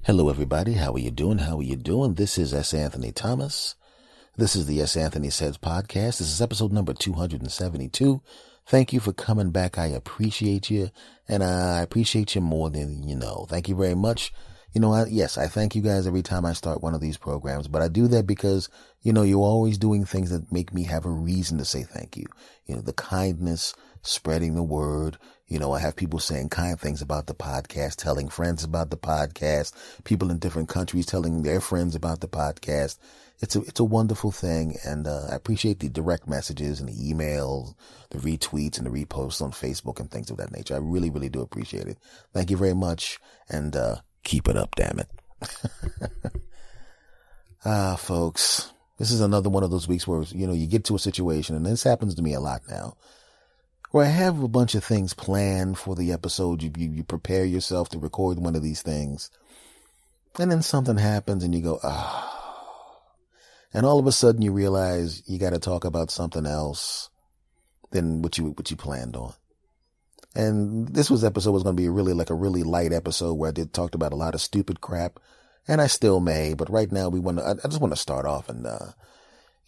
Hello, everybody. How are you doing? How are you doing? This is S. Anthony Thomas. This is the S. Anthony Says podcast. This is episode number 272. Thank you for coming back. I appreciate you, and I appreciate you more than you know. Thank you very much. I thank you guys every time I start one of these programs, but I do that because, you're always doing things that make me have a reason to say thank you. The kindness, spreading the word. I have people saying kind things about the podcast, telling friends about the podcast, people in different countries telling their friends about the podcast. It's a wonderful thing. And, I appreciate the direct messages and the emails, the retweets and the reposts on Facebook and things of that nature. I really, really do appreciate it. Thank you very much. And, keep it up, damn it. Folks, this is another one of those weeks where, you get to a situation, and this happens to me a lot now, where I have a bunch of things planned for the episode. You prepare yourself to record one of these things, and then something happens and you go, and all of a sudden you realize you got to talk about something else than what you planned on. And this episode was going to be a really light episode where I talked about a lot of stupid crap, and I still may, but right now I just want to start off and,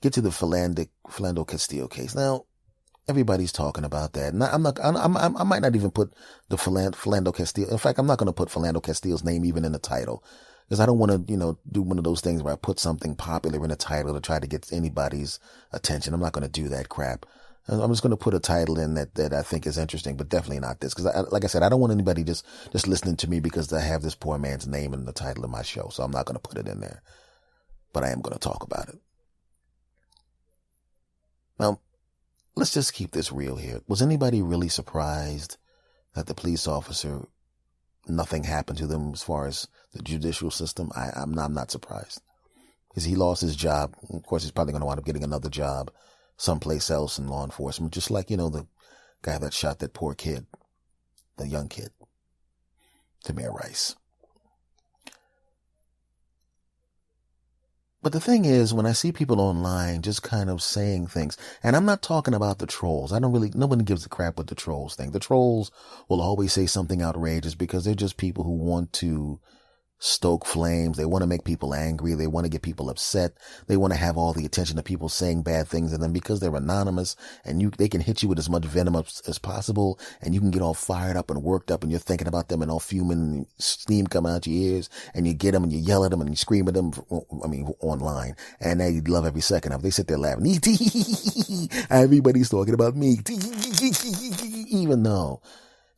get to the Philando Castile case. Now, everybody's talking about that. And I might not even put the Philando Castile. In fact, I'm not going to put Philando Castile's name even in the title, because I don't want to, do one of those things where I put something popular in the title to try to get anybody's attention. I'm not going to do that crap. I'm just going to put a title in that I think is interesting, but definitely not this. Because like I said, I don't want anybody just listening to me because I have this poor man's name in the title of my show. So I'm not going to put it in there, but I am going to talk about it. Now, let's just keep this real here. Was anybody really surprised that the police officer, nothing happened to them as far as the judicial system? I'm not surprised, because he lost his job. Of course, he's probably going to wind up getting another job someplace else in law enforcement, just like, the guy that shot that poor kid, the young kid, Tamir Rice. But the thing is, when I see people online just kind of saying things, and I'm not talking about the trolls. Nobody gives a crap what the trolls think. The trolls will always say something outrageous because they're just people who want to stoke flames. They want to make people angry. They want to get people upset. They want to have all the attention of people saying bad things to them because they're anonymous, and they can hit you with as much venom as possible, and you can get all fired up and worked up, and you're thinking about them and all fuming and steam coming out your ears, and you get them and you yell at them and you scream at them, online, and they love every second of it. They sit there laughing. Everybody's talking about me. Even though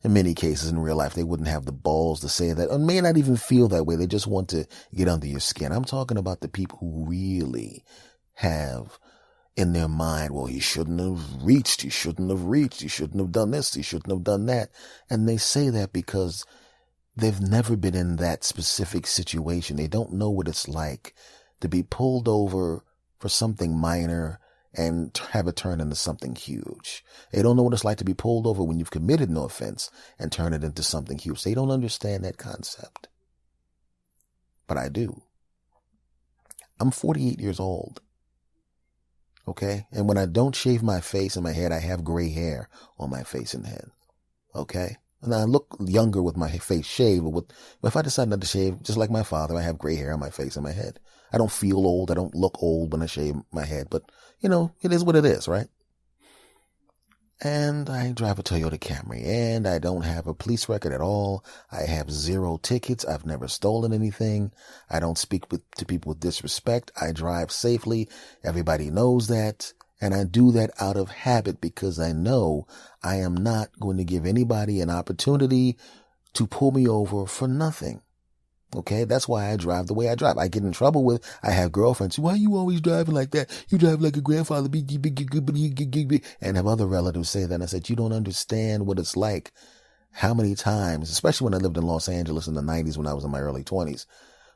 in many cases in real life, they wouldn't have the balls to say that, or may not even feel that way. They just want to get under your skin. I'm talking about the people who really have in their mind, well, he shouldn't have reached, he shouldn't have done this, he shouldn't have done that. And they say that because they've never been in that specific situation. They don't know what it's like to be pulled over for something minor and have it turn into something huge. They don't know what it's like to be pulled over when you've committed no offense and turn it into something huge. They don't understand that concept. But I do. I'm 48 years old. Okay? And when I don't shave my face and my head, I have gray hair on my face and head. Okay? And I look younger with my face shaved, but if I decide not to shave, just like my father, I have gray hair on my face and my head. I don't feel old. I don't look old when I shave my head, but it is what it is, right? And I drive a Toyota Camry, and I don't have a police record at all. I have 0 tickets. I've never stolen anything. I don't speak to people with disrespect. I drive safely. Everybody knows that. And I do that out of habit because I know I am not going to give anybody an opportunity to pull me over for nothing. Okay, that's why I drive the way I drive. I get in trouble I have girlfriends. Why are you always driving like that? You drive like a grandfather. And have other relatives say that. And I said, you don't understand what it's like. How many times, especially when I lived in Los Angeles in the 90s when I was in my early 20s,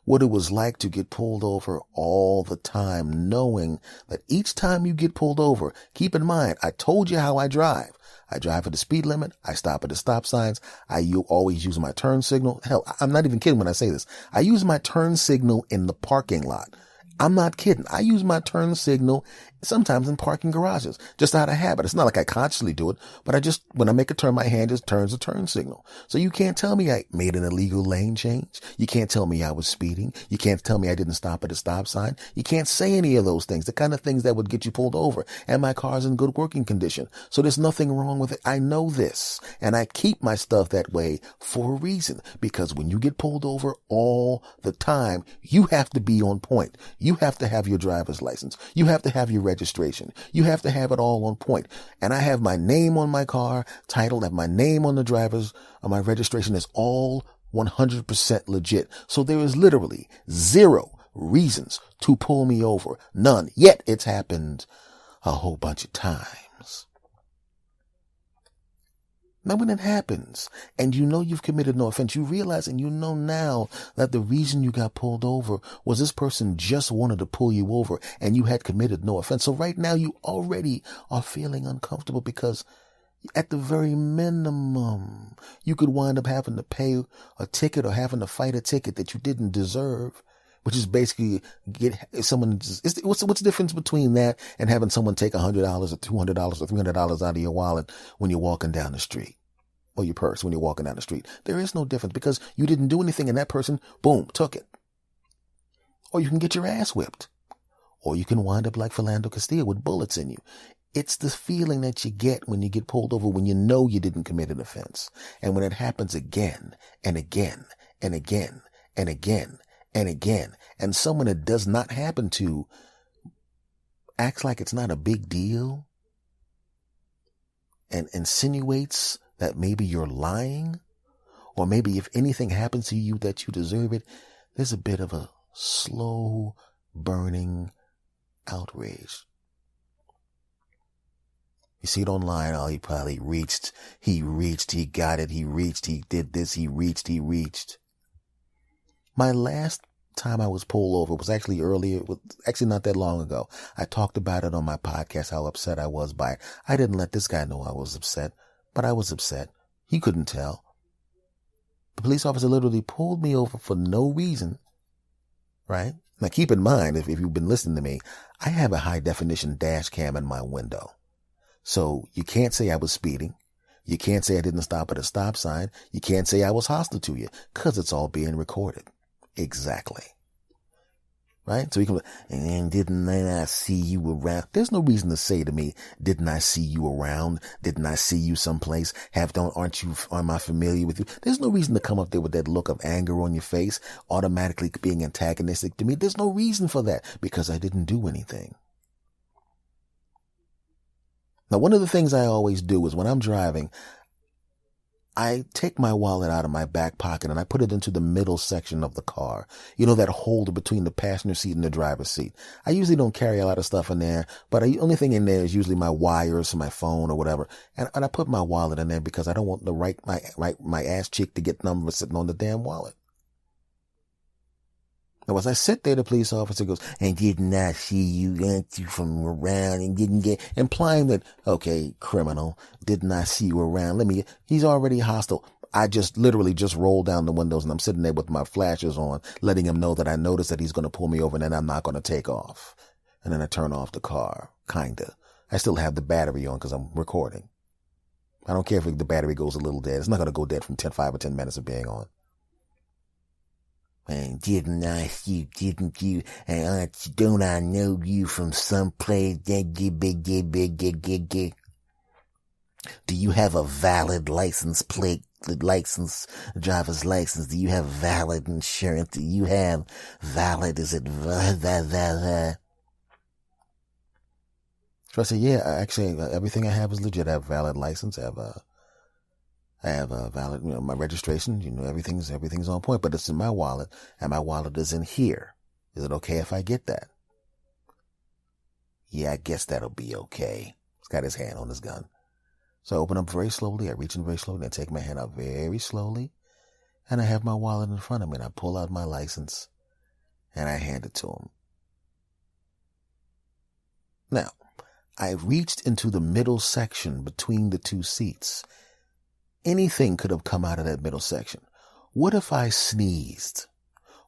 what it was like to get pulled over all the time, knowing that each time you get pulled over, keep in mind, I told you how I drive. I drive at the speed limit. I stop at the stop signs. You always use my turn signal. Hell, I'm not even kidding when I say this. I use my turn signal in the parking lot. I'm not kidding. I use my turn signal sometimes in parking garages, just out of habit. It's not like I consciously do it, but when I make a turn, my hand just turns a turn signal. So you can't tell me I made an illegal lane change. You can't tell me I was speeding. You can't tell me I didn't stop at a stop sign. You can't say any of those things, the kind of things that would get you pulled over. And my car's in good working condition. So there's nothing wrong with it. I know this, and I keep my stuff that way for a reason, because when you get pulled over all the time, you have to be on point. You have to have your driver's license. You have to have your registration. You have to have it all on point. And I have my name on my car, title, and my name on the driver's, my registration is all 100% legit. So there is literally zero reasons to pull me over. None. Yet it's happened a whole bunch of times. Now, when it happens and you know you've committed no offense, you realize and you know now that the reason you got pulled over was this person just wanted to pull you over and you had committed no offense. So right now you already are feeling uncomfortable because at the very minimum, you could wind up having to pay a ticket or having to fight a ticket that you didn't deserve, which is basically what's the difference between that and having someone take $100 or $200 or $300 out of your wallet when you're walking down the street, or your purse when you're walking down the street? There is no difference because you didn't do anything and that person, boom, took it. Or you can get your ass whipped, or you can wind up like Philando Castile with bullets in you. It's the feeling that you get when you get pulled over, when you know you didn't commit an offense. And when it happens again and again and again and again and again, and someone it does not happen to acts like it's not a big deal and insinuates that maybe you're lying, or maybe if anything happens to you that you deserve it, there's a bit of a slow burning outrage. You see it online. Oh, he probably reached, he got it, he did this, he reached. My last time I was pulled over was actually not that long ago. I talked about it on my podcast, how upset I was by it. I didn't let this guy know I was upset, but I was upset. He couldn't tell. The police officer literally pulled me over for no reason, right? Now keep in mind, if you've been listening to me, I have a high definition dash cam in my window. So you can't say I was speeding. You can't say I didn't stop at a stop sign. You can't say I was hostile to you, because it's all being recorded. Exactly. Right? So you can, and didn't I see you around? There's no reason to say to me, didn't I see you around? Didn't I see you someplace? Am I familiar with you? There's no reason to come up there with that look of anger on your face, automatically being antagonistic to me. There's no reason for that, because I didn't do anything. Now, one of the things I always do is when I'm driving, I take my wallet out of my back pocket and I put it into the middle section of the car. You know, that holder between the passenger seat and the driver's seat. I usually don't carry a lot of stuff in there, but the only thing in there is usually my wires, my phone or whatever. And I put my wallet in there because I don't want my ass cheek to get numbers sitting on the damn wallet. Now, as I sit there, the police officer goes, and did not see you from around and didn't get, implying that, okay, criminal, did not see you around. He's already hostile. I just literally just rolled down the windows and I'm sitting there with my flashers on, letting him know that I noticed that he's going to pull me over and then I'm not going to take off. And then I turn off the car, kinda. I still have the battery on because I'm recording. I don't care if the battery goes a little dead. It's not going to go dead from 5 or 10 minutes of being on. And didn't you, and don't I know you from someplace? Do you have a valid license plate, driver's license? Do you have valid insurance? Do you have valid, is it valid? So I say, yeah, actually, everything I have is legit. I have a valid license. I have a valid, my registration, everything's on point, but it's in my wallet and my wallet is in here. Is it okay if I get that? Yeah, I guess that'll be okay. He's got his hand on his gun. So I open up very slowly. I reach in very slowly and I take my hand out very slowly and I have my wallet in front of me and I pull out my license and I hand it to him. Now, I reached into the middle section between the two seats. Anything could have come out of that middle section. What if I sneezed?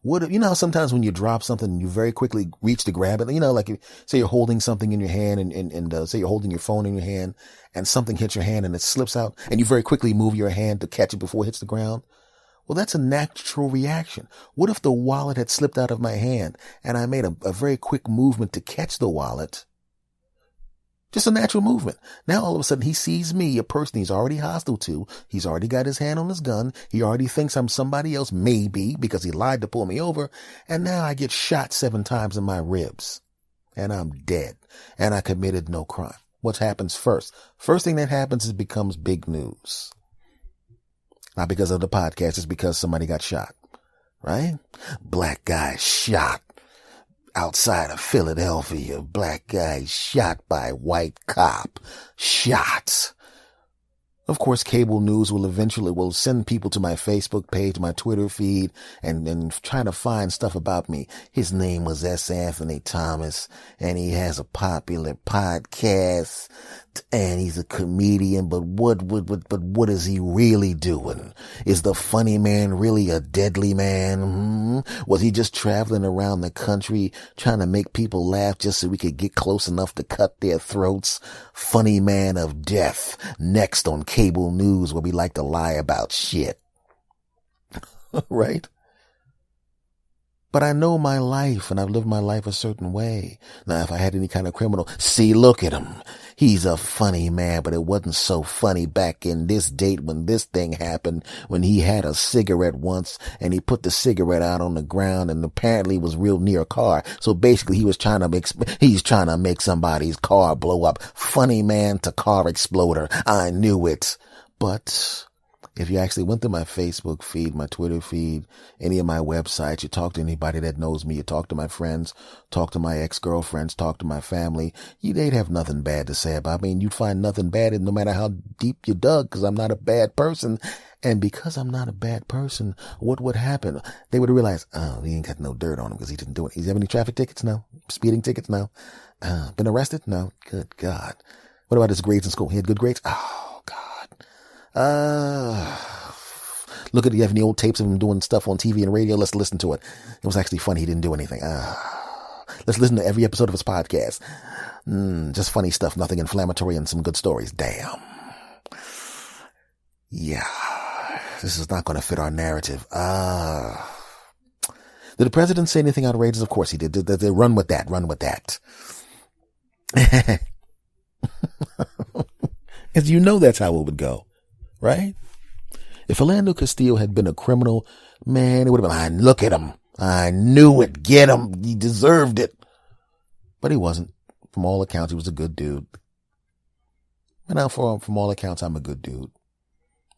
You know how sometimes when you drop something, you very quickly reach to grab it? You know, like say you're holding something in your hand and say you're holding your phone in your hand and something hits your hand and it slips out and you very quickly move your hand to catch it before it hits the ground. Well, that's a natural reaction. What if the wallet had slipped out of my hand and I made a very quick movement to catch the wallet? Just a natural movement. Now all of a sudden he sees me, a person he's already hostile to. He's already got his hand on his gun. He already thinks I'm somebody else, maybe, because he lied to pull me over. And now I get shot 7 times in my ribs. And I'm dead. And I committed no crime. What happens first? First thing that happens is it becomes big news. Not because of the podcast, it's because somebody got shot. Right? Black guy shot. Outside of Philadelphia, black guy shot by white cop. Shots. Of course, cable news will send people to my Facebook page, my Twitter feed, and trying to find stuff about me. His name was S. Anthony Thomas, and he has a popular podcast, and he's a comedian, but what is he really doing? Is the funny man really a deadly man? Was he just traveling around the country trying to make people laugh just so we could get close enough to cut their throats? Funny man of death, next on cable news where we like to lie about shit. Right? But I know my life and I've lived my life a certain way. Now, if I had any kind of criminal, see, look at him. He's a funny man, but it wasn't so funny back in this date when this thing happened, when he had a cigarette once and he put the cigarette out on the ground and apparently was real near a car. So basically he's trying to make somebody's car blow up. Funny man to car exploder. I knew it. But if you actually went to my Facebook feed, my Twitter feed, any of my websites, you talk to anybody that knows me, you talk to my friends, talk to my ex-girlfriends, talk to my family, they'd have nothing bad to say about me. And you'd find nothing bad in no matter how deep you dug, because I'm not a bad person. And because I'm not a bad person, what would happen? They would realize, oh, he ain't got no dirt on him because he didn't do it. He's have any traffic tickets? No. Speeding tickets? No. Been arrested? No. Good God. What about his grades in school? He had good grades? Oh, God. Look at, you have any old tapes of him doing stuff on TV and radio? Let's listen to it. It was actually funny. He didn't do anything. Let's listen to every episode of his podcast. Just funny stuff, nothing inflammatory and some good stories. Damn. Yeah. This is not going to fit our narrative. Did the president say anything outrageous? Of course he did. They run with that. Run with that. As you know, that's how it would go. Right? If Philando Castile had been a criminal, man, it would have been, look at him. I knew it. Get him. He deserved it. But he wasn't. From all accounts, he was a good dude. And now from all accounts, I'm a good dude.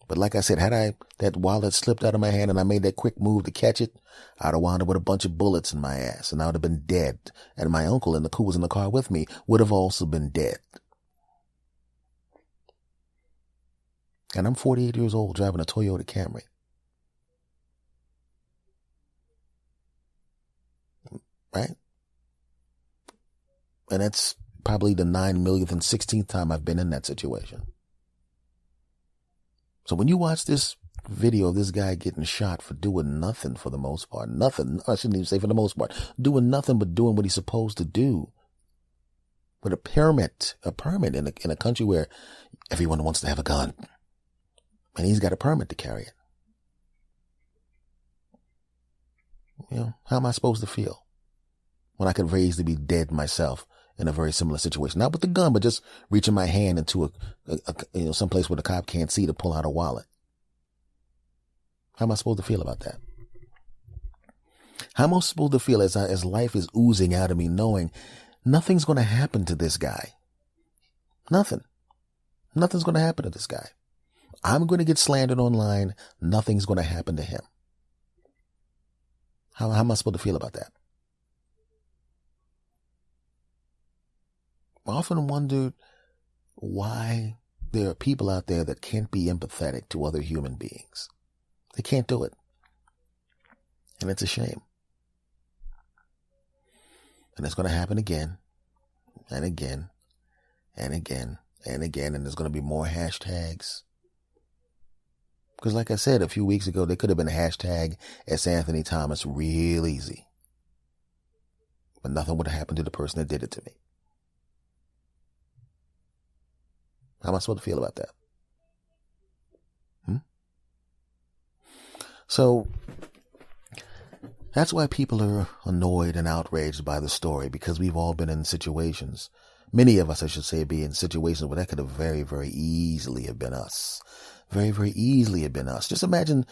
But like I said, had that wallet slipped out of my hand and I made that quick move to catch it, I'd have wound up with a bunch of bullets in my ass and I would have been dead. And my uncle who was in the car with me would have also been dead. And I'm 48 years old driving a Toyota Camry. Right? And that's probably the 9 millionth and 16th time I've been in that situation. So when you watch this video of this guy getting shot for doing nothing for the most part, nothing, I shouldn't even say for the most part, doing nothing but doing what he's supposed to do. With a permit in a country where everyone wants to have a gun. And he's got a permit to carry it. You know, how am I supposed to feel when I could raise to be dead myself in a very similar situation? Not with the gun, but just reaching my hand into some place where the cop can't see to pull out a wallet. How am I supposed to feel about that? How am I supposed to feel as life is oozing out of me, knowing nothing's going to happen to this guy? Nothing. Nothing's going to happen to this guy. I'm going to get slandered online. Nothing's going to happen to him. How am I supposed to feel about that? I often wondered why there are people out there that can't be empathetic to other human beings. They can't do it. And it's a shame. And it's going to happen again and again and again and again. And there's going to be more hashtags. Because like I said, a few weeks ago, they could have been hashtag S. Anthony Thomas real easy. But nothing would have happened to the person that did it to me. How am I supposed to feel about that? So that's why people are annoyed and outraged by the story, because we've all been in situations. Many of us, I should say, be in situations where that could have very, very easily have been us. Very, very easily have been us. Just imagine,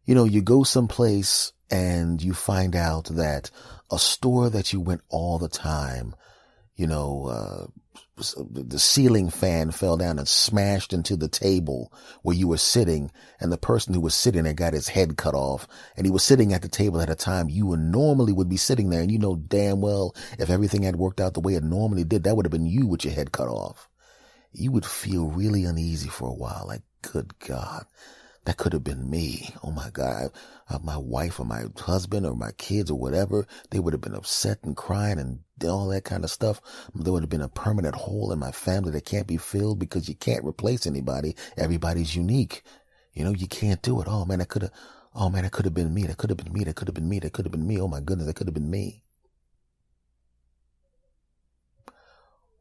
you go someplace and you find out that a store that you went all the time, the ceiling fan fell down and smashed into the table where you were sitting, and the person who was sitting there got his head cut off, and he was sitting at the table at a time you would normally would be sitting there, and you know damn well if everything had worked out the way it normally did, that would have been you with your head cut off. You would feel really uneasy for a while, like, good God, that could have been me. Oh my God, my wife or my husband or my kids or whatever, they would have been upset and crying and all that kind of stuff. There would have been a permanent hole in my family that can't be filled, because you can't replace anybody. Everybody's unique. You can't do it. Oh man, that could have been me. That could have been me. That could have been me. That could have been me. Oh my goodness, that could have been me.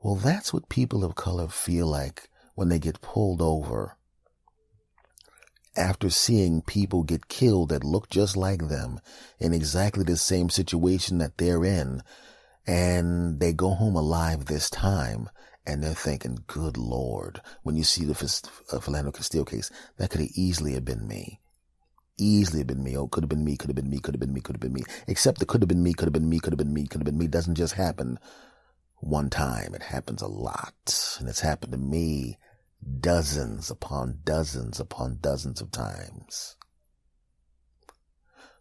Well, that's what people of color feel like when they get pulled over after seeing people get killed that look just like them in exactly the same situation that they're in, and they go home alive this time, and they're thinking, good Lord, when you see the Philando Castile case, that could have easily have been me. Easily have been me. Oh, could have been me, could have been me, could have been me, could have been me. Except the could have been me, could have been me, could have been me, could have been me doesn't just happen one time. It happens a lot. And it's happened to me dozens upon dozens upon dozens of times.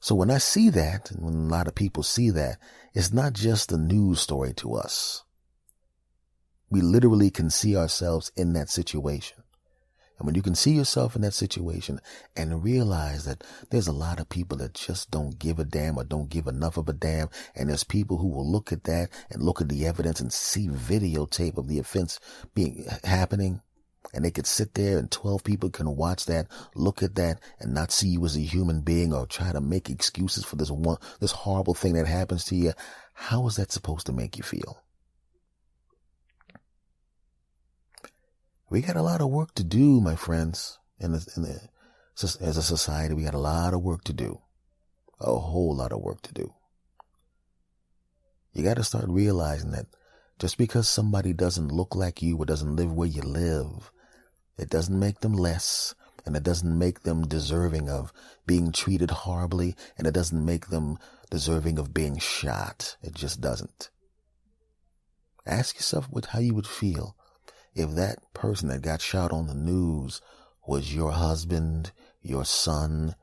So when I see that, and when a lot of people see that, it's not just a news story to us. We literally can see ourselves in that situation. And when you can see yourself in that situation and realize that there's a lot of people that just don't give a damn or don't give enough of a damn, and there's people who will look at that and look at the evidence and see videotape of the offense happening, and they could sit there and 12 people can watch that, look at that, and not see you as a human being or try to make excuses for this horrible thing that happens to you. How is that supposed to make you feel? We got a lot of work to do, my friends, as a society. We got a lot of work to do. A whole lot of work to do. You got to start realizing that just because somebody doesn't look like you or doesn't live where you live, it doesn't make them less, and it doesn't make them deserving of being treated horribly, and it doesn't make them deserving of being shot. It just doesn't. Ask yourself how you would feel if that person that got shot on the news was your husband, your son,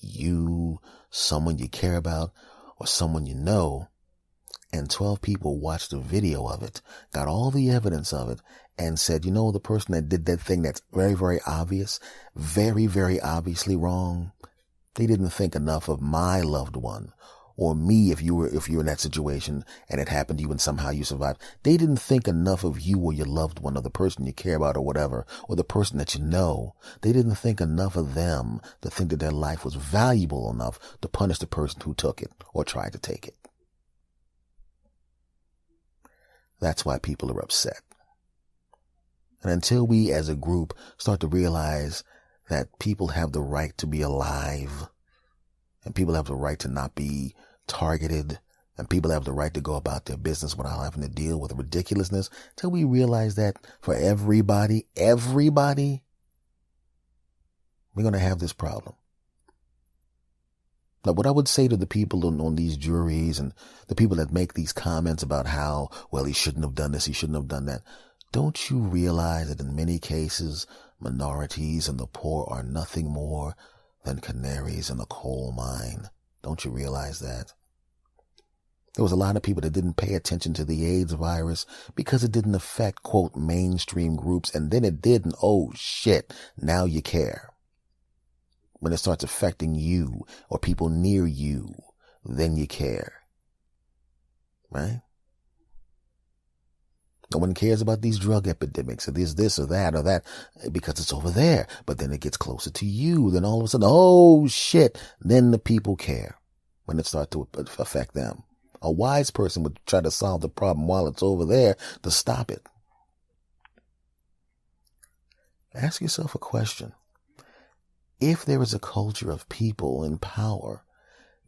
you, someone you care about, or someone you know, and 12 people watched a video of it, got all the evidence of it, and said, the person that did that thing that's very, very obvious, very, very obviously wrong, they didn't think enough of my loved one, or me if you're in that situation and it happened to you and somehow you survived. They didn't think enough of you or your loved one or the person you care about or whatever, or the person that you know. They didn't think enough of them to think that their life was valuable enough to punish the person who took it or tried to take it. That's why people are upset. And until we as a group start to realize that people have the right to be alive, and people have the right to not be targeted, and people have the right to go about their business without having to deal with ridiculousness, till we realize that for everybody, we're going to have this problem. Now, what I would say to the people on these juries and the people that make these comments about how, well, he shouldn't have done this, he shouldn't have done that. Don't you realize that in many cases, minorities and the poor are nothing more than canaries in a coal mine? Don't you realize that? There was a lot of people that didn't pay attention to the AIDS virus because it didn't affect, quote, mainstream groups, and then it did, and oh shit, now you care. When it starts affecting you or people near you, then you care. Right? No one cares about these drug epidemics or this or that because it's over there. But then it gets closer to you. Then all of a sudden, oh shit. Then the people care when it starts to affect them. A wise person would try to solve the problem while it's over there to stop it. Ask yourself a question. If there is a culture of people in power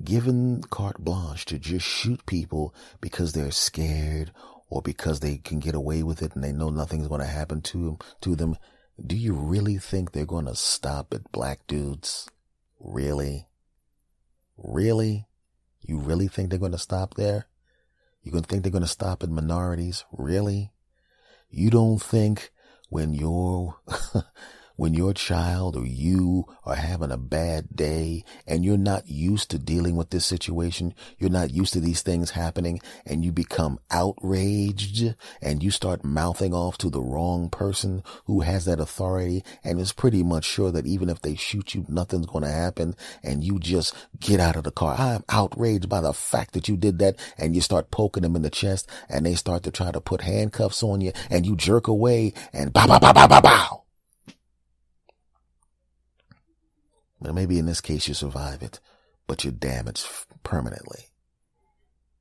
given carte blanche to just shoot people because they're scared or because they can get away with it and they know nothing's going to happen to them, do you really think they're going to stop at black dudes? Really? Really? You really think they're going to stop there? You going to think they're going to stop at minorities? Really? You don't think when your child or you are having a bad day and you're not used to dealing with this situation, you're not used to these things happening, and you become outraged and you start mouthing off to the wrong person who has that authority and is pretty much sure that even if they shoot you, nothing's going to happen, and you just get out of the car. I'm outraged by the fact that you did that, and you start poking them in the chest and they start to try to put handcuffs on you and you jerk away and bow, bow, bow, bow, bow, bow. But maybe in this case you survive it, but you're damaged permanently.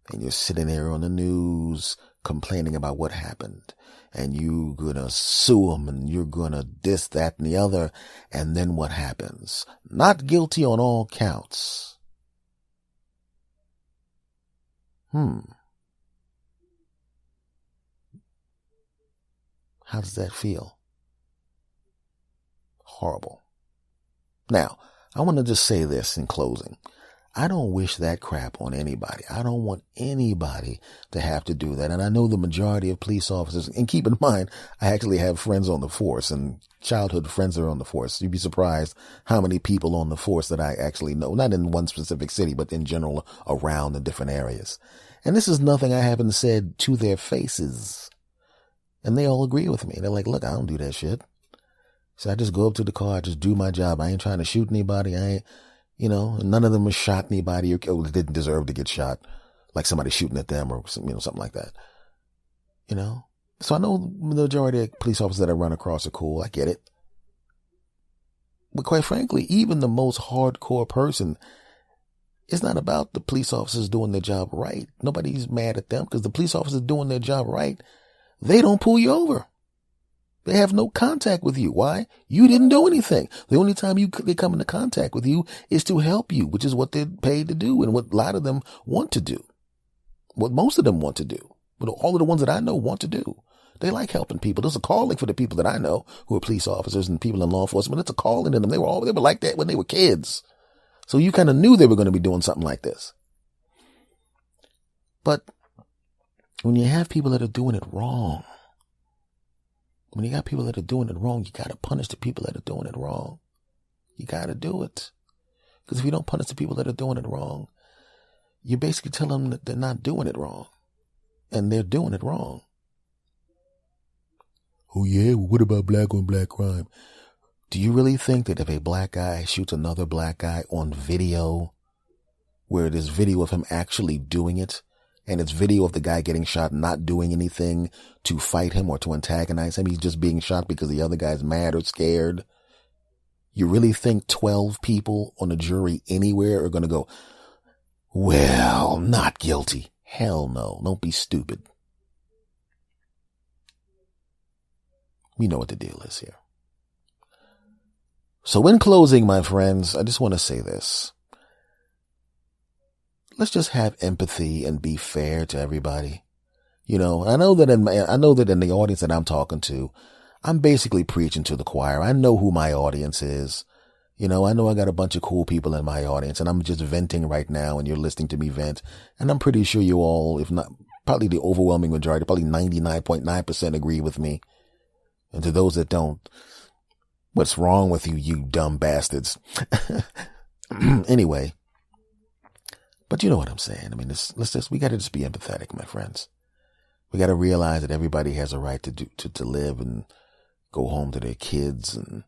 And you're sitting there on the news complaining about what happened. And you're going to sue them and you're going to this, that, and the other. And then what happens? Not guilty on all counts. How does that feel? Horrible. Now, I want to just say this in closing. I don't wish that crap on anybody. I don't want anybody to have to do that. And I know the majority of police officers, and keep in mind, I actually have friends on the force and childhood friends are on the force. You'd be surprised how many people on the force that I actually know, not in one specific city, but in general around the different areas. And this is nothing I haven't said to their faces. And they all agree with me. They're like, look, I don't do that shit. So I just go up to the car, I just do my job. I ain't trying to shoot anybody. I ain't, none of them has shot anybody or didn't deserve to get shot, like somebody shooting at them or something like that. So I know the majority of police officers that I run across are cool. I get it. But quite frankly, even the most hardcore person, it's not about the police officers doing their job right. Nobody's mad at them because the police officers doing their job right, they don't pull you over. They have no contact with you. Why? You didn't do anything. The only time they come into contact with you is to help you, which is what they're paid to do and what a lot of them want to do. What most of them want to do. But all of the ones that I know want to do. They like helping people. There's a calling for the people that I know who are police officers and people in law enforcement. It's a calling in them. They were like that when they were kids. So you kind of knew they were going to be doing something like this. But when you have people that are doing it wrong, when you got people that are doing it wrong, you got to punish the people that are doing it wrong. You got to do it. Because if you don't punish the people that are doing it wrong, you basically tell them that they're not doing it wrong. And they're doing it wrong. Oh yeah, well, what about black on black crime? Do you really think that if a black guy shoots another black guy on video, where it is video of him actually doing it, and it's video of the guy getting shot, not doing anything to fight him or to antagonize him. He's just being shot because the other guy's mad or scared. You really think 12 people on a jury anywhere are going to go, well, not guilty? Hell no. Don't be stupid. We know what the deal is here. So in closing, my friends, I just want to say this. Let's just have empathy and be fair to everybody. I know that in the audience that I'm talking to, I'm basically preaching to the choir. I know who my audience is. I know I got a bunch of cool people in my audience and I'm just venting right now and you're listening to me vent. And I'm pretty sure you all, if not probably the overwhelming majority, probably 99.9% agree with me. And to those that don't, what's wrong with you, you dumb bastards? Anyway. But you know what I'm saying. I mean, we got to just be empathetic, my friends. We got to realize that everybody has a right to live and go home to their kids and,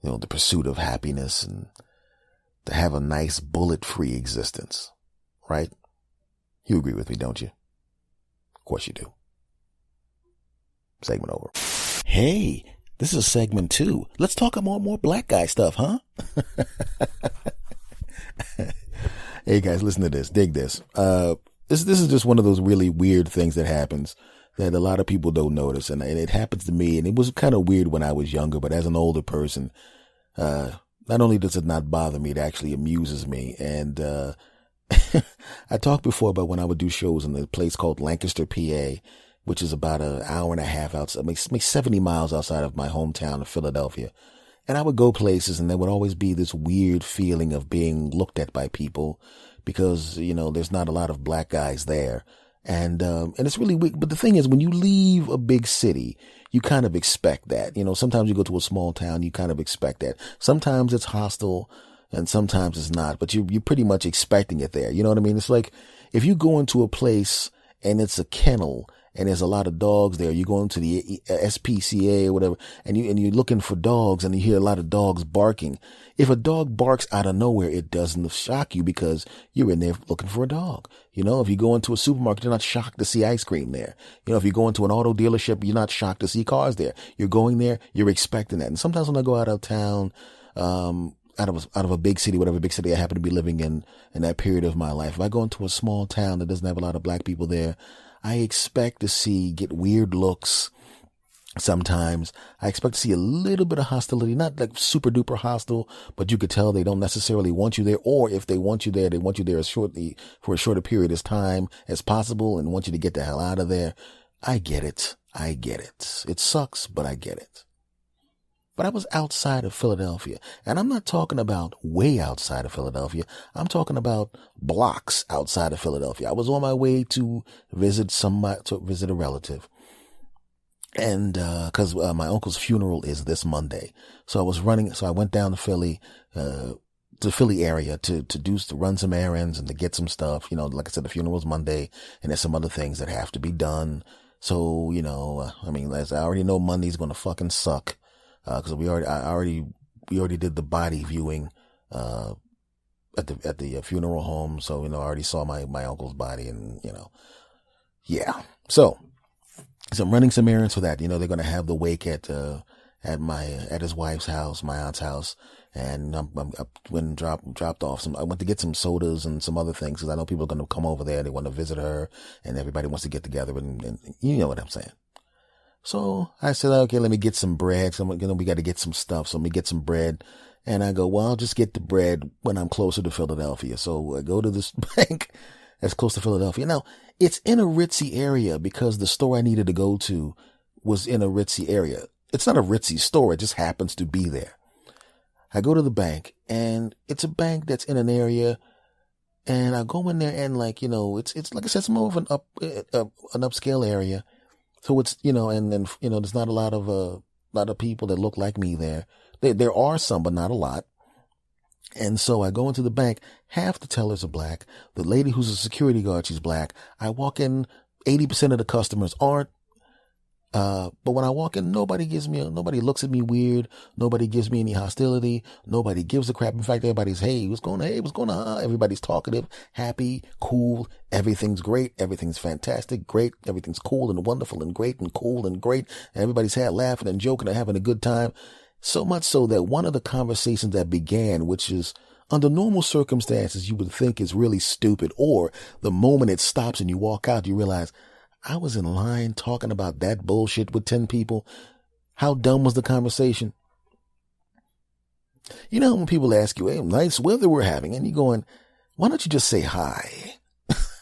the pursuit of happiness and to have a nice bullet-free existence, right? You agree with me, don't you? Of course you do. Segment over. Hey, this is segment 2. Let's talk about more black guy stuff, huh? Hey guys, listen to this. Dig this. This is just one of those really weird things that happens that a lot of people don't notice. And it happens to me. And it was kind of weird when I was younger, but as an older person, not only does it not bother me, it actually amuses me. And, I talked before about when I would do shows in a place called Lancaster, PA, which is about an hour and a half outside, maybe 70 miles outside of my hometown of Philadelphia. And I would go places and there would always be this weird feeling of being looked at by people because, there's not a lot of black guys there. And it's really weird. But the thing is, when you leave a big city, you kind of expect that. Sometimes you go to a small town, you kind of expect that. Sometimes it's hostile and sometimes it's not, but you're pretty much expecting it there. You know what I mean? It's like if you go into a place and it's a kennel and there's a lot of dogs there, you go into the SPCA or whatever, and you're looking for dogs and you hear a lot of dogs barking. If a dog barks out of nowhere, it doesn't shock you because you're in there looking for a dog. If you go into a supermarket, you're not shocked to see ice cream there. If you go into an auto dealership, you're not shocked to see cars there. You're going there, you're expecting that. And sometimes when I go out of town, out of a big city, whatever big city I happen to be living in that period of my life, if I go into a small town that doesn't have a lot of black people there, I expect to get weird looks. Sometimes I expect to see a little bit of hostility, not like super duper hostile, but you could tell they don't necessarily want you there. Or if they want you there, they want you there for a shorter period of time as possible and want you to get the hell out of there. I get it. It sucks, but I get it. But I was outside of Philadelphia, and I'm not talking about way outside of Philadelphia. I'm talking about blocks outside of Philadelphia. I was on my way to visit a relative, and because my uncle's funeral is this Monday, so I went down to Philly, the Philly area to run some errands and to get some stuff. Like I said, the funeral's Monday, and there's some other things that have to be done. So as I already know, Monday's gonna fucking suck. Cause we already did the body viewing, at the funeral home. So, I already saw my uncle's body and, yeah. So I'm running some errands for that. They're going to have the wake at his wife's house, my aunt's house. And I went and dropped off I went to get some sodas and some other things because I know people are going to come over there. They want to visit her and everybody wants to get together and you know what I'm saying. So I said, okay, let me get some bread. So we got to get some stuff. So let me get some bread. And I go, well, I'll just get the bread when I'm closer to Philadelphia. So I go to this bank that's close to Philadelphia. Now, it's in a ritzy area because the store I needed to go to was in a ritzy area. It's not a ritzy store. It just happens to be there. I go to the bank and it's a bank that's in an area. And I go in there and it's like I said, it's more of an upscale area. So it's, and then, there's not a lot of people that look like me there. There are some, but not a lot. And so I go into the bank. Half the tellers are black. The lady who's a security guard, she's black. I walk in, 80% of the customers aren't. But when I walk in, nobody looks at me weird. Nobody gives me any hostility. Nobody gives a crap. In fact, everybody's, hey, what's going on? Everybody's talkative, happy, cool. Everything's great. Everything's fantastic. Great. Everything's cool and wonderful and great and cool and great. And everybody's laughing and joking and having a good time. So much so that one of the conversations that began, which is under normal circumstances, you would think is really stupid, or the moment it stops and you walk out, you realize, I was in line talking about that bullshit with 10 people. How dumb was the conversation? When people ask you, hey, nice weather we're having, and you're going, why don't you just say hi?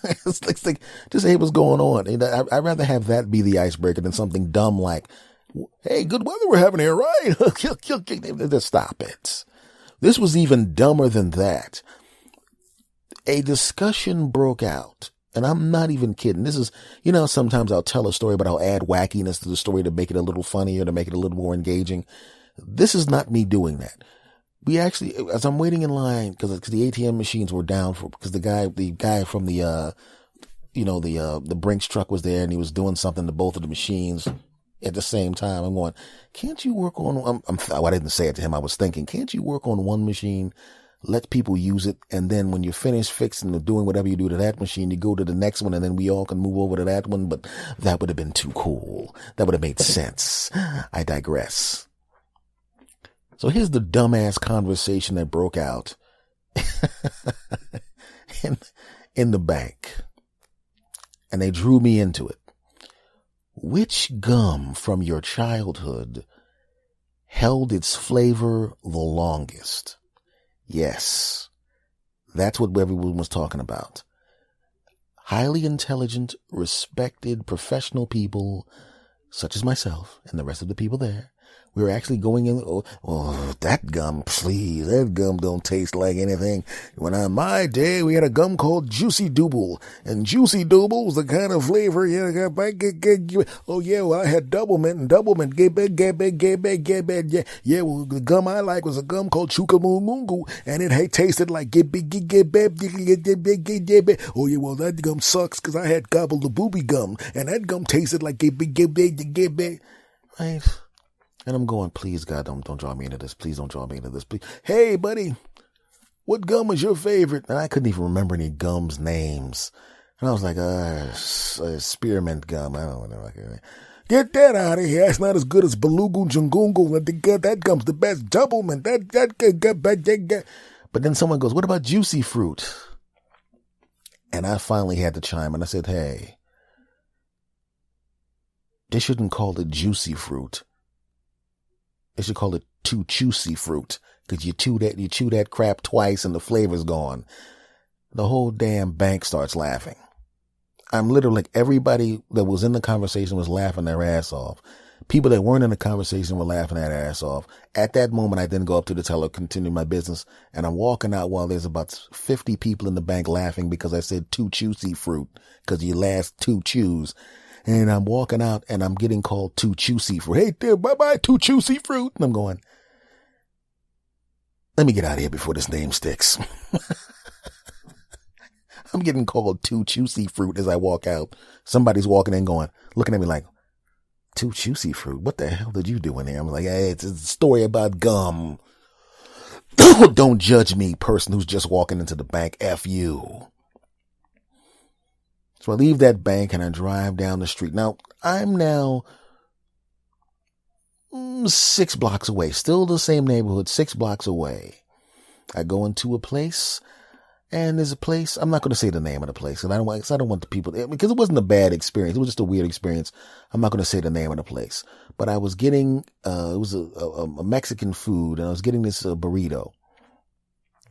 It's like, just say, hey, what's going on? I'd rather have that be the icebreaker than something dumb like, hey, good weather we're having here, right? Just stop it. This was even dumber than that. A discussion broke out. And I'm not even kidding. This is, sometimes I'll tell a story, but I'll add wackiness to the story to make it a little funnier, to make it a little more engaging. This is not me doing that. We actually, as I'm waiting in line, because the ATM machines were down because the guy from the Brinks truck was there and he was doing something to both of the machines at the same time. I'm going, can't you work on, I didn't say it to him. I was thinking, can't you work on one machine let people use it. And then when you're finished fixing or doing whatever you do to that machine, you go to the next one and then we all can move over to that one. But that would have been too cool. That would have made sense. I digress. So here's the dumbass conversation that broke out in the bank. And they drew me into it. Which gum from your childhood held its flavor the longest? Yes, that's what everyone was talking about. Highly intelligent, respected, professional people, such as myself and the rest of the people there. We were actually going in, oh, that gum, please, that gum don't taste like anything. When on my day, we had a gum called Juicy Double, and Juicy Double was the kind of flavor, oh yeah, well, I had Doublemint, and Doublemint, yeah, well, the gum I like was a gum called Chukamungu, and it tasted like, oh yeah, well, that gum sucks, because I had Gobble the Booby gum, and that gum tasted like, right? And I'm going, please, God, don't draw me into this. Please don't draw me into this. Please. Hey, buddy, what gum was your favorite? And I couldn't even remember any gums' names. And I was like, spearmint gum. I don't know. Get that out of here. That's not as good as Belugu Jungungu. That gum's the best. Doublemint. But then someone goes, what about juicy fruit? And I finally had to chime in. I said, hey, they shouldn't call it juicy fruit. They should call it too juicy fruit, because you chew that crap twice and the flavor's gone. The whole damn bank starts laughing. I'm literally like, everybody that was in the conversation was laughing their ass off. People that weren't in the conversation were laughing their ass off. At that moment, I then go up to the teller, continue my business, and I'm walking out while there's about 50 people in the bank laughing because I said too juicy fruit, because you last two chews. And I'm walking out and I'm getting called too juicy fruit. Hey there, bye-bye, too juicy fruit. And I'm going, let me get out of here before this name sticks. I'm getting called too juicy fruit as I walk out. Somebody's walking in going, looking at me like, too juicy fruit? What the hell did you do in there? I'm like, hey, it's a story about gum. Don't judge me, person who's just walking into the bank. F you. So I leave that bank and I drive down the street. Now, I'm now 6 blocks away, still the same neighborhood, 6 blocks away. I go into a place, and there's a place, I'm not going to say the name of the place, and I don't want the people, because it wasn't a bad experience, it was just a weird experience. I'm not going to say the name of the place, but I was getting, it was a Mexican food, and I was getting this burrito,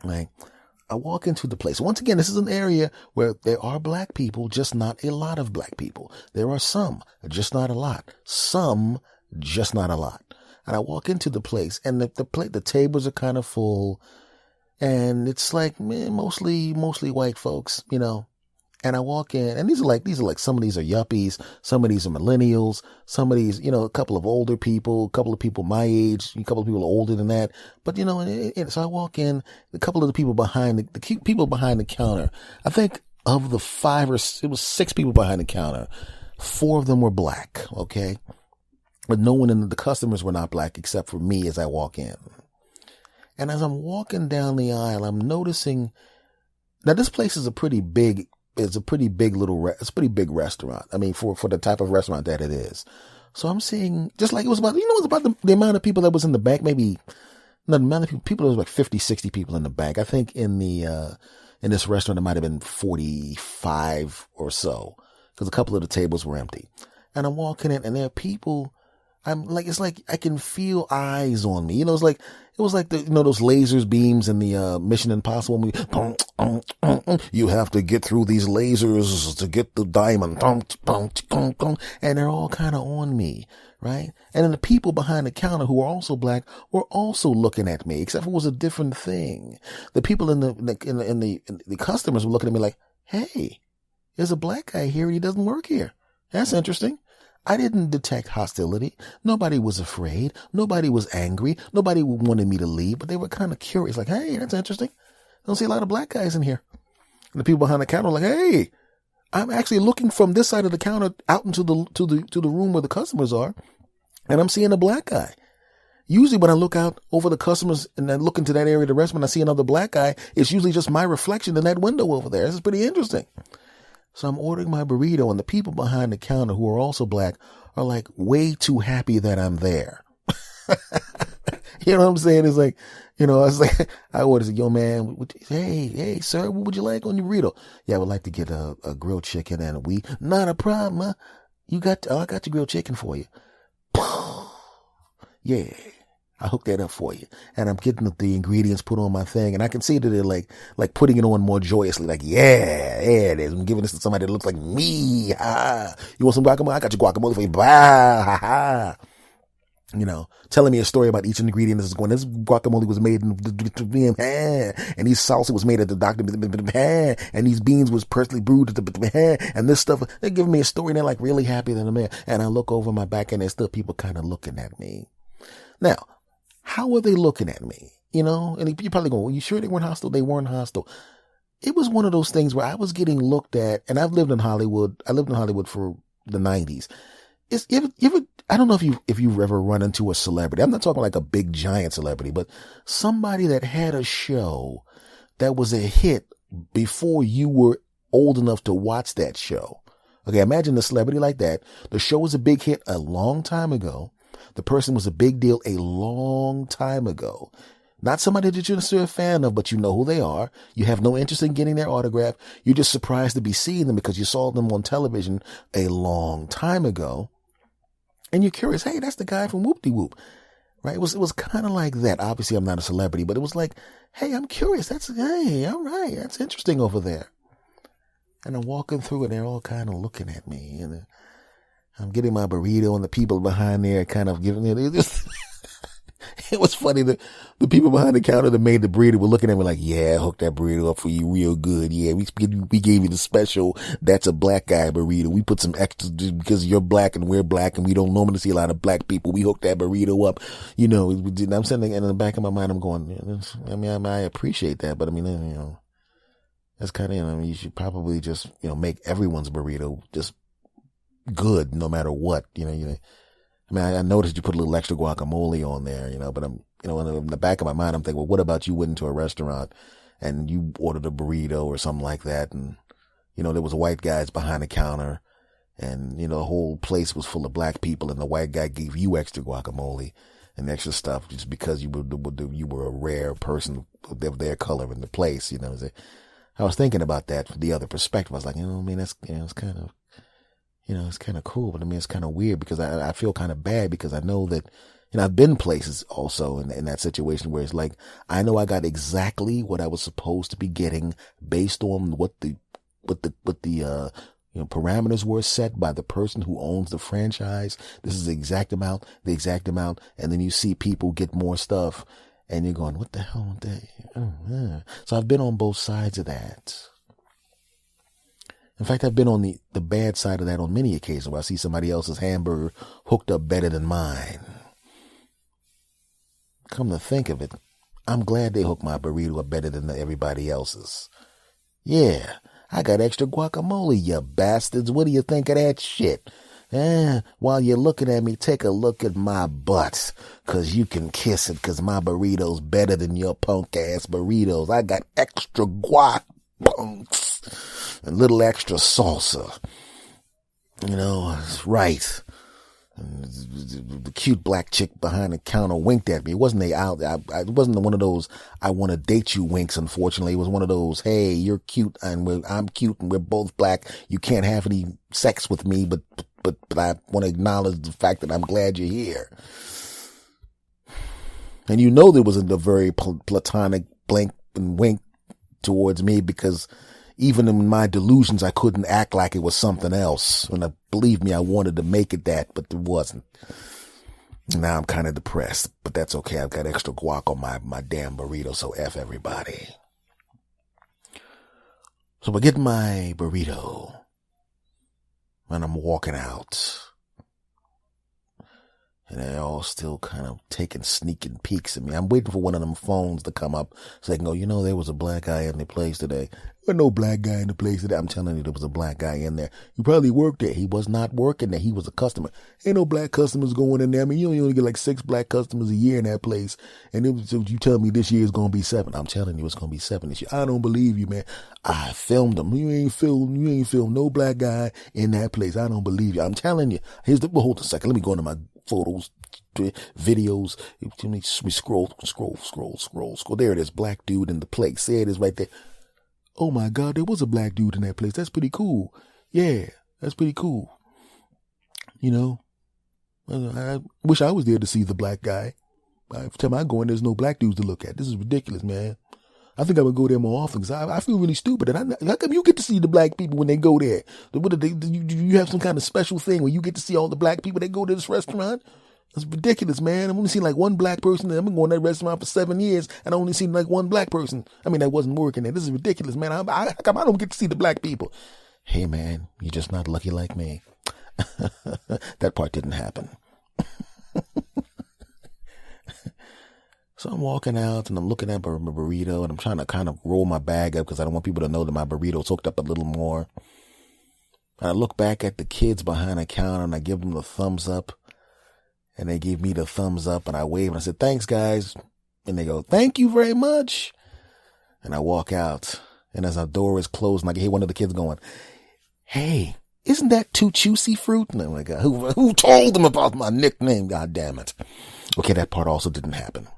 right? I walk into the place. Once again, this is an area where there are black people, just not a lot of black people. There are some, just not a lot. Some, just not a lot. And I walk into the place, and the tables are kind of full, and it's like mostly white folks, you know. And I walk in, and these are like some of these are yuppies, some of these are millennials, some of these, you know, a couple of older people, a couple of people my age, a couple of people older than that. But you know, so I walk in, a couple of the people behind the people behind the counter. I think of the 6 people behind the counter, 4 of them were black, okay, but no one in the customers were not black except for me as I walk in. And as I'm walking down the aisle, I'm noticing now this place is a pretty big restaurant. I mean, for the type of restaurant that it is. So I'm seeing, just like it was about the amount of people that was in the bank, maybe the amount of people, there was like 50, 60 people in the bank. I think in this restaurant, it might have been 45 or so, because a couple of the tables were empty. And I'm walking in, and there are people, it's like I can feel eyes on me. You know, it was like those lasers beams in the Mission Impossible movie. You have to get through these lasers to get the diamond. And they're all kind of on me, right? And then the people behind the counter who are also black were also looking at me, except it was a different thing. The people in the customers were looking at me like, hey, there's a black guy here and he doesn't work here. That's interesting. I didn't detect hostility. Nobody was afraid. Nobody was angry. Nobody wanted me to leave, but they were kind of curious. Like, hey, that's interesting. I don't see a lot of black guys in here. And the people behind the counter were like, hey, I'm actually looking from this side of the counter out into the room where the customers are, and I'm seeing a black guy. Usually when I look out over the customers and I look into that area of the restaurant, I see another black guy. It's usually just my reflection in that window over there. This is pretty interesting. So I'm ordering my burrito, and the people behind the counter who are also black are like way too happy that I'm there. You know what I'm saying? It's like, I was like, I ordered, yo man, hey sir, what would you like on your burrito? Yeah, I would like to get a grilled chicken and a wheat. Not a problem, huh? I got your grilled chicken for you. Yeah, I hooked that up for you. And I'm getting the ingredients put on my thing, and I can see that they're like putting it on more joyously. Like, yeah, it is. I'm giving this to somebody that looks like me. Ha. You want some guacamole? I got your guacamole for you. Bah, ha, ha. Telling me a story about each ingredient. This guacamole was made and these salsa was made at the doctor, and these beans was personally brewed and this stuff. They're giving me a story, and they're like really happy that I'm there. And I look over my back, and there's still people kind of looking at me. Now, how are they looking at me? And you're probably going, well, you sure they weren't hostile? They weren't hostile. It was one of those things where I was getting looked at, and I've lived in Hollywood. I lived in Hollywood for the 90s. I don't know if you've ever run into a celebrity. I'm not talking like a big giant celebrity, but somebody that had a show that was a hit before you were old enough to watch that show. Okay, imagine a celebrity like that. The show was a big hit a long time ago. The person was a big deal a long time ago. Not somebody that you're necessarily a fan of, but you know who they are. You have no interest in getting their autograph. You're just surprised to be seeing them because you saw them on television a long time ago. And you're curious, hey, that's the guy from Whoop-de-Whoop, right? It was kind of like that. Obviously, I'm not a celebrity, but it was like, hey, I'm curious. Hey, all right, that's interesting over there. And I'm walking through, and they're all kind of looking at me, and I'm getting my burrito, and the people behind there kind of giving it. It was funny that the people behind the counter that made the burrito were looking at me like, yeah, hook that burrito up for you real good. Yeah, we gave you the special. That's a black guy burrito. We put some extra because you're black and we're black and we don't normally see a lot of black people. We hooked that burrito up. I'm sitting there in the back of my mind, I'm going, I appreciate that, but that's kind of, you should probably just, make everyone's burrito just good no matter what, I noticed you put a little extra guacamole on there, but I'm, in the back of my mind, I'm thinking, well, what about you went into a restaurant and you ordered a burrito or something like that? And, there was white guys behind the counter and, the whole place was full of black people and the white guy gave you extra guacamole and extra stuff just because you were a rare person of their color in the place, I was thinking about that from the other perspective. I was like, that's, it's kind of, it's kind of cool, but it's kind of weird because I feel kind of bad because I know that, I've been places also in that situation where it's like, I know I got exactly what I was supposed to be getting based on what the parameters were set by the person who owns the franchise. This is the exact amount. And then you see people get more stuff and you're going, what the hell? So I've been on both sides of that. In fact, I've been on the bad side of that on many occasions where I see somebody else's hamburger hooked up better than mine. Come to think of it, I'm glad they hooked my burrito up better than everybody else's. Yeah, I got extra guacamole, you bastards. What do you think of that shit? While you're looking at me, take a look at my butt, 'cause you can kiss it, 'cause my burrito's better than your punk ass burritos. I got extra guac, punks. A little extra salsa. It's right. And the cute black chick behind the counter winked at me. It wasn't it wasn't one of those I want to date you winks, unfortunately. It was one of those, hey, you're cute and I'm cute and we're both black. You can't have any sex with me, but I want to acknowledge the fact that I'm glad you're here. And there was a very platonic blink and wink towards me because even in my delusions, I couldn't act like it was something else. And believe me, I wanted to make it that, but it wasn't. Now I'm kind of depressed, but that's okay. I've got extra guac on my damn burrito, so F everybody. So I get my burrito, and I'm walking out. And they're all still kind of taking sneaking peeks at me. I'm waiting for one of them phones to come up so they can go, there was a black guy in the place today. There was no black guy in the place today. I'm telling you, there was a black guy in there. He probably worked there. He was not working there. He was a customer. Ain't no black customers going in there. I mean, you only get like 6 black customers a year in that place. And you tell me this year is going to be 7. I'm telling you, it's going to be 7 this year. I don't believe you, man. I filmed them. You ain't filmed no black guy in that place. I don't believe you. I'm telling you. Hold on a second. Let me go into my photos, videos. Let me scroll. There it is. Black dude in the place. There it is right there. Oh my God, there was a black dude in that place. That's pretty cool. Yeah, that's pretty cool. I wish I was there to see the black guy. Every time I go in, there's no black dudes to look at. This is ridiculous, man. I think I would go there more often because I feel really stupid. And how come you get to see the black people when they go there? Do you have some kind of special thing where you get to see all the black people that go to this restaurant? That's ridiculous, man. I've only seen like one black person. I've been going to that restaurant for 7 years and I only seen like one black person. I mean, that wasn't working there. This is ridiculous, man. How come I don't get to see the black people? Hey, man, you're just not lucky like me. That part didn't happen. So I'm walking out and I'm looking at my burrito and I'm trying to kind of roll my bag up because I don't want people to know that my burrito's hooked up a little more. And I look back at the kids behind the counter and I give them the thumbs up. And they gave me the thumbs up and I wave and I said, thanks, guys. And they go, thank you very much. And I walk out. And as our door is closed, and I can hear one of the kids going, hey, isn't that too juicy fruit? And I'm like, who told them about my nickname? God damn it. Okay, that part also didn't happen.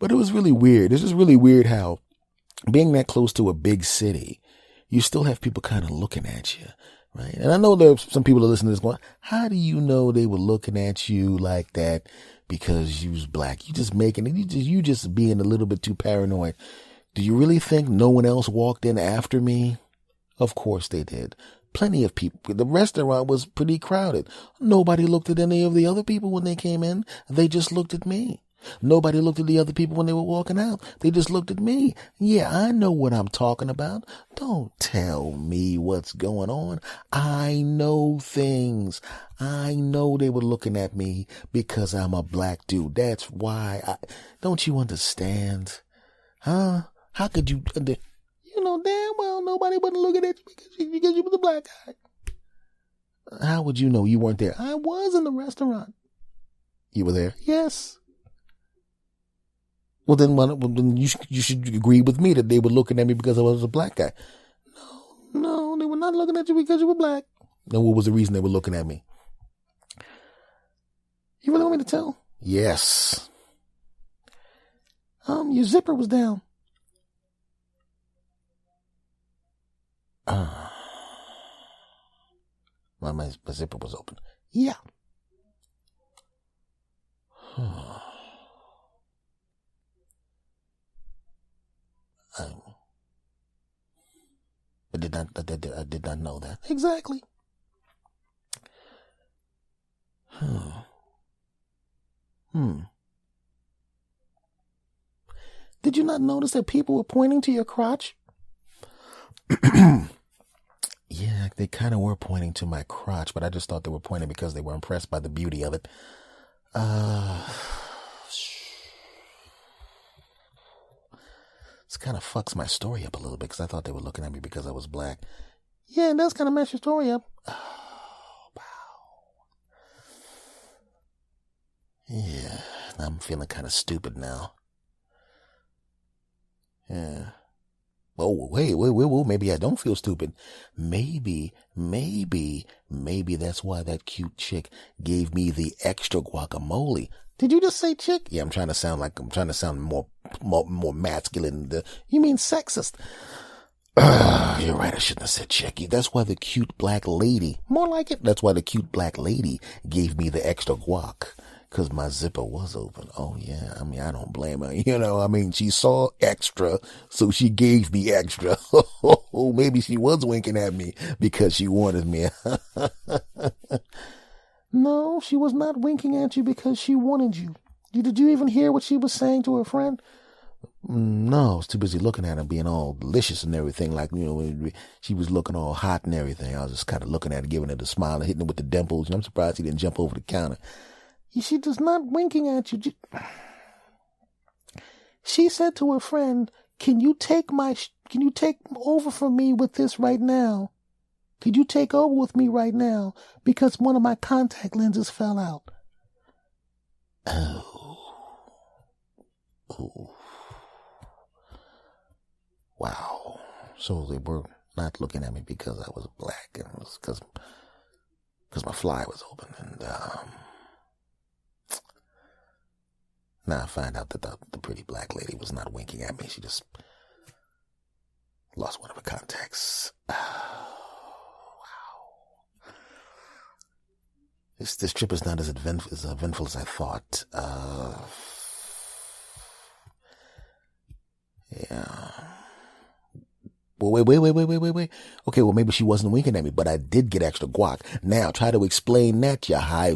But it was really weird. It's just really weird how being that close to a big city, you still have people kind of looking at you. Right. And I know there's some people that listen to this going, how do you know they were looking at you like that because you was black? You just making it. You just being a little bit too paranoid. Do you really think no one else walked in after me? Of course they did. Plenty of people. The restaurant was pretty crowded. Nobody looked at any of the other people when they came in. They just looked at me. Nobody looked at the other people when they were walking out. They just looked at me. Yeah, I know what I'm talking about. Don't tell me what's going on. I know things. I know they were looking at me because I'm a black dude. That's why. Don't you understand? Huh? How could you? You know damn well nobody wasn't looking at you because you was a black guy. How would you know you weren't there? I was in the restaurant. You were there? Yes. Well, then you should agree with me that they were looking at me because I was a black guy. No, they were not looking at you because you were black. Then what was the reason they were looking at me? You really want me to tell? Yes. Your zipper was down. My zipper was open. Yeah. I did not know that. Exactly. Did you not notice that people were pointing to your crotch? Yeah, they kind of were pointing to my crotch, but I just thought they were pointing because they were impressed by the beauty of it. This kind of fucks my story up a little bit because I thought they were looking at me because I was black. Yeah, it does kind of mess your story up. Oh, wow. Yeah, I'm feeling kind of stupid now. Yeah. Oh, wait, maybe I don't feel stupid. Maybe that's why that cute chick gave me the extra guacamole. Did you just say chick? Yeah, I'm trying to sound more masculine. You mean sexist? You're right, I shouldn't have said chick. That's why the cute black lady, more like it, that's why the cute black lady gave me the extra guac. Because my zipper was open. Oh, yeah. I mean, I don't blame her. She saw extra, so she gave me extra. Maybe she was winking at me because she wanted me. No, she was not winking at you because she wanted you. Did you even hear what she was saying to her friend? No, I was too busy looking at her being all delicious and everything. Like, when she was looking all hot and everything. I was just kind of looking at her, giving her the smile and hitting her with the dimples. And I'm surprised he didn't jump over the counter. She does not winking at you. She said to her friend, can you take over from me with this right now? Could you take over with me right now? Because one of my contact lenses fell out. Oh. Wow. So they were not looking at me because I was black, and it was because my fly was open. And now I find out that the pretty black lady was not winking at me. She just lost one of her contacts. Wow. This trip is not as eventful as I thought. Yeah. Well, wait. Okay, well, maybe she wasn't winking at me, but I did get extra guac. Now, try to explain that, you high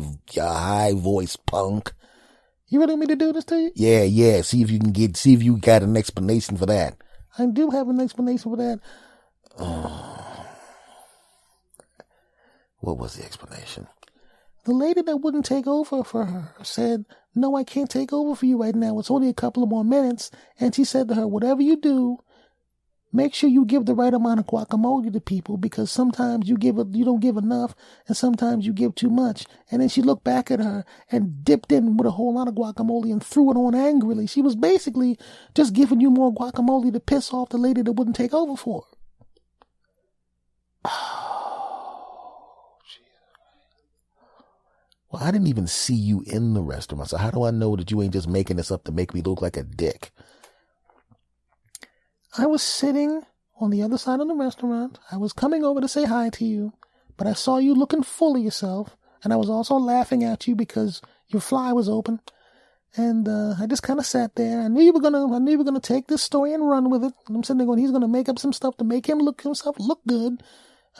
voice punk. You really want me to do this to you? Yeah. See if you got an explanation for that. I do have an explanation for that. What was the explanation? The lady that wouldn't take over for her said, no, I can't take over for you right now. It's only a couple of more minutes. And she said to her, whatever you do, make sure you give the right amount of guacamole to people, because sometimes you don't give enough, and sometimes you give too much. And then she looked back at her and dipped in with a whole lot of guacamole and threw it on angrily. She was basically just giving you more guacamole to piss off the lady that wouldn't take over for her. Well, I didn't even see you in the restaurant, so how do I know that you ain't just making this up to make me look like a dick? I was sitting on the other side of the restaurant. I was coming over to say hi to you, but I saw you looking full of yourself, and I was also laughing at you because your fly was open. And I just kind of sat there. I knew you were gonna take this story and run with it. And I'm sitting there going, he's gonna make up some stuff to make himself look good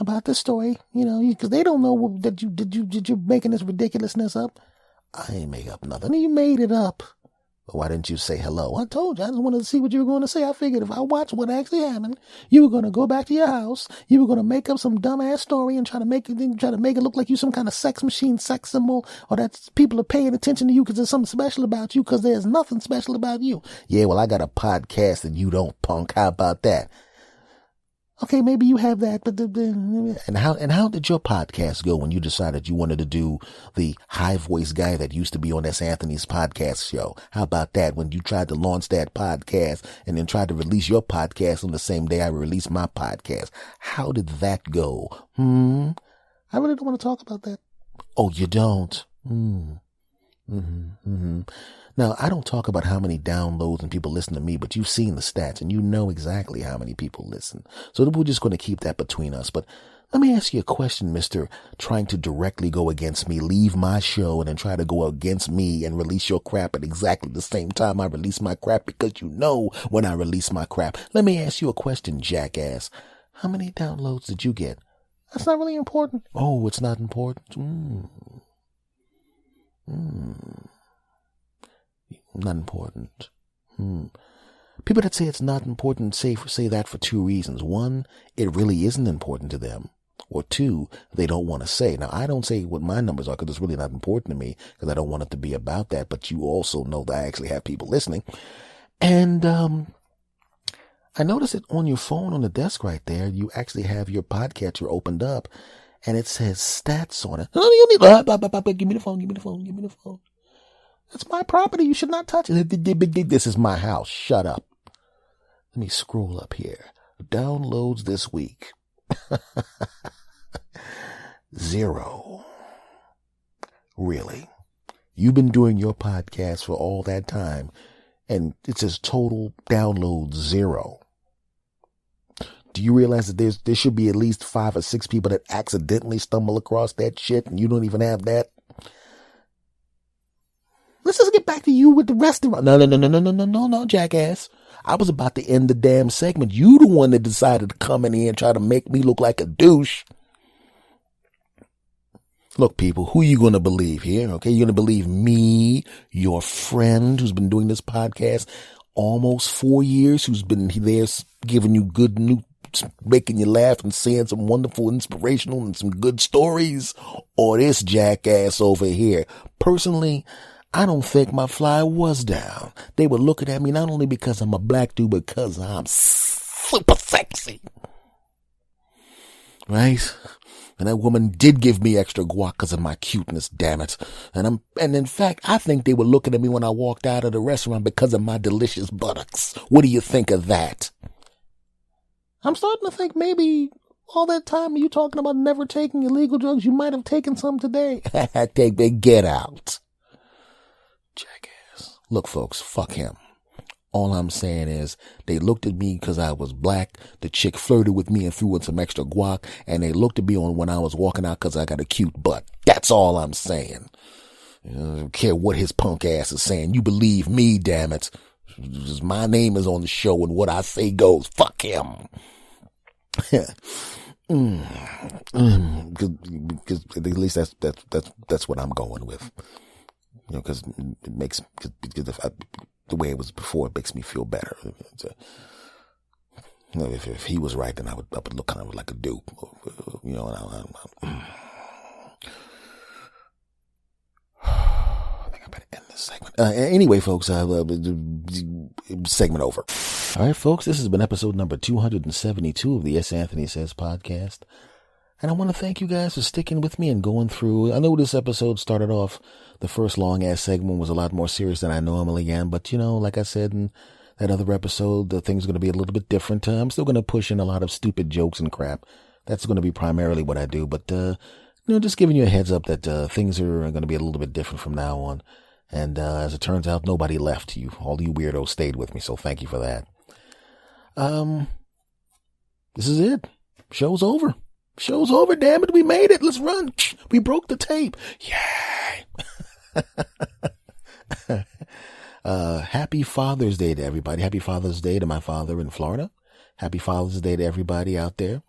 about this story, because they don't know that you're making this ridiculousness up. I ain't make up nothing. You made it up. But why didn't you say hello? I told you. I just wanted to see what you were going to say. I figured if I watched what actually happened, you were going to go back to your house. You were going to make up some dumbass story and try to make it look like you some kind of sex machine, sex symbol, or that people are paying attention to you because there's something special about you, because there's nothing special about you. Yeah, well, I got a podcast and you don't, punk. How about that? Okay, maybe you have that, but and how did your podcast go when you decided you wanted to do the high voice guy that used to be on S. Anthony's podcast show? How about that when you tried to launch that podcast and then tried to release your podcast on the same day I released my podcast? How did that go? I really don't want to talk about that. Oh, you don't? Now, I don't talk about how many downloads and people listen to me, but you've seen the stats and you know exactly how many people listen. So we're just going to keep that between us. But let me ask you a question, Mr. Trying to directly go against me, leave my show and then try to go against me and release your crap at exactly the same time I release my crap, because you know when I release my crap. Let me ask you a question, jackass. How many downloads did you get? That's not really important. Oh, it's not important? Not important. People that say it's not important say that for two reasons. One, it really isn't important to them. Or two, they don't want to say. Now, I don't say what my numbers are because it's really not important to me, because I don't want it to be about that. But you also know that I actually have people listening. And I noticed it on your phone on the desk right there. You actually have your podcatcher opened up, and it says stats on it. Give me the phone. It's my property. You should not touch it. This is my house. Shut up. Let me scroll up here. Downloads this week. 0. Really? You've been doing your podcast for all that time, and it says total downloads 0. Do you realize that there should be at least 5 or 6 people that accidentally stumble across that shit, and you don't even have that? Let's just get back to you with the restaurant. No, jackass. I was about to end the damn segment. You the one that decided to come in here and try to make me look like a douche. Look, people, who you going to believe here? Okay, you're going to believe me, your friend who's been doing this podcast almost 4 years, who's been there giving you good news, making you laugh and saying some wonderful, inspirational and some good stories, or this jackass over here. Personally, I don't think my fly was down. They were looking at me not only because I'm a black dude, but because I'm super sexy. Right? And that woman did give me extra guac because of my cuteness, damn it. And in fact, I think they were looking at me when I walked out of the restaurant because of my delicious buttocks. What do you think of that? I'm starting to think maybe all that time you talking about never taking illegal drugs, you might have taken some today. Get out. Jackass. Look, folks, fuck him. All I'm saying is they looked at me because I was black. The chick flirted with me and threw in some extra guac. And they looked at me when I was walking out because I got a cute butt. That's all I'm saying. I don't care what his punk ass is saying. You believe me, damn it. My name is on the show and what I say goes. Fuck him. Because at least that's what I'm going with. You know, because it makes, the way it was before, it makes me feel better. You know, if he was right, then I would look kind of like a dupe. You know, I think I better end this segment. Anyway, folks, segment over. All right, folks, this has been episode number 272 of the S. Anthony Says podcast. And I want to thank you guys for sticking with me and going through. I know this episode started off, the first long-ass segment was a lot more serious than I normally am. But, you know, like I said in that other episode, the thing's going to be a little bit different. I'm still going to push in a lot of stupid jokes and crap. That's going to be primarily what I do. But, you know, just giving you a heads up that things are going to be a little bit different from now on. And as it turns out, nobody left. All you weirdos stayed with me. So thank you for that. This is it. Show's over. Show's over, damn it. We made it. Let's run. We broke the tape. Yay. Happy Father's Day to everybody. Happy Father's Day to my father in Florida. Happy Father's Day to everybody out there.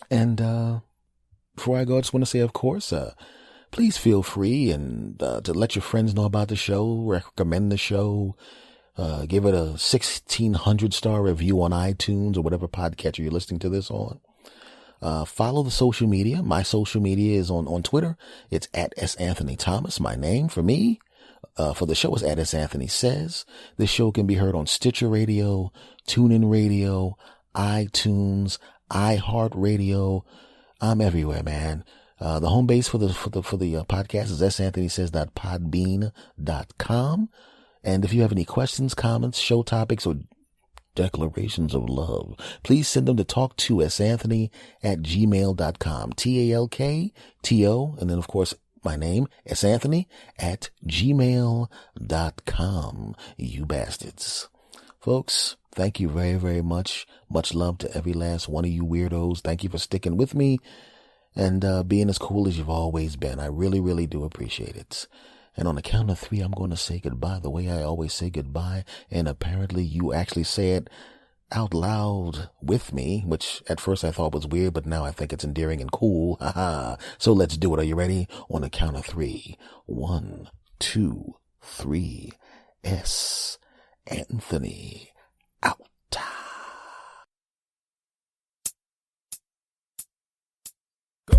And before I go, I just want to say, of course, please feel free and to let your friends know about the show, recommend the show, give it a 1,600-star review on iTunes or whatever podcatcher you're listening to this on. Follow the social media. My social media is on Twitter. It's at S. Anthony Thomas. My name for me, for the show is at S. Anthony Says. This show can be heard on Stitcher Radio, TuneIn Radio, iTunes, iHeartRadio. I'm everywhere, man. The home base for the podcast is santhonysays.podbean.com. And if you have any questions, comments, show topics, or declarations of love, please send them to talktosanthony@gmail.com. TALKTO, and then of course my name, santhony@gmail.com. You bastards. Folks, thank you very, very much. Much love to every last one of you weirdos. Thank you for sticking with me and being as cool as you've always been. I really, really do appreciate it. And on the count of 3, I'm going to say goodbye the way I always say goodbye. And apparently you actually say it out loud with me, which at first I thought was weird, but now I think it's endearing and cool. Haha. So let's do it. Are you ready? On the count of 3. 1, 2, 3. S. Anthony out. Go.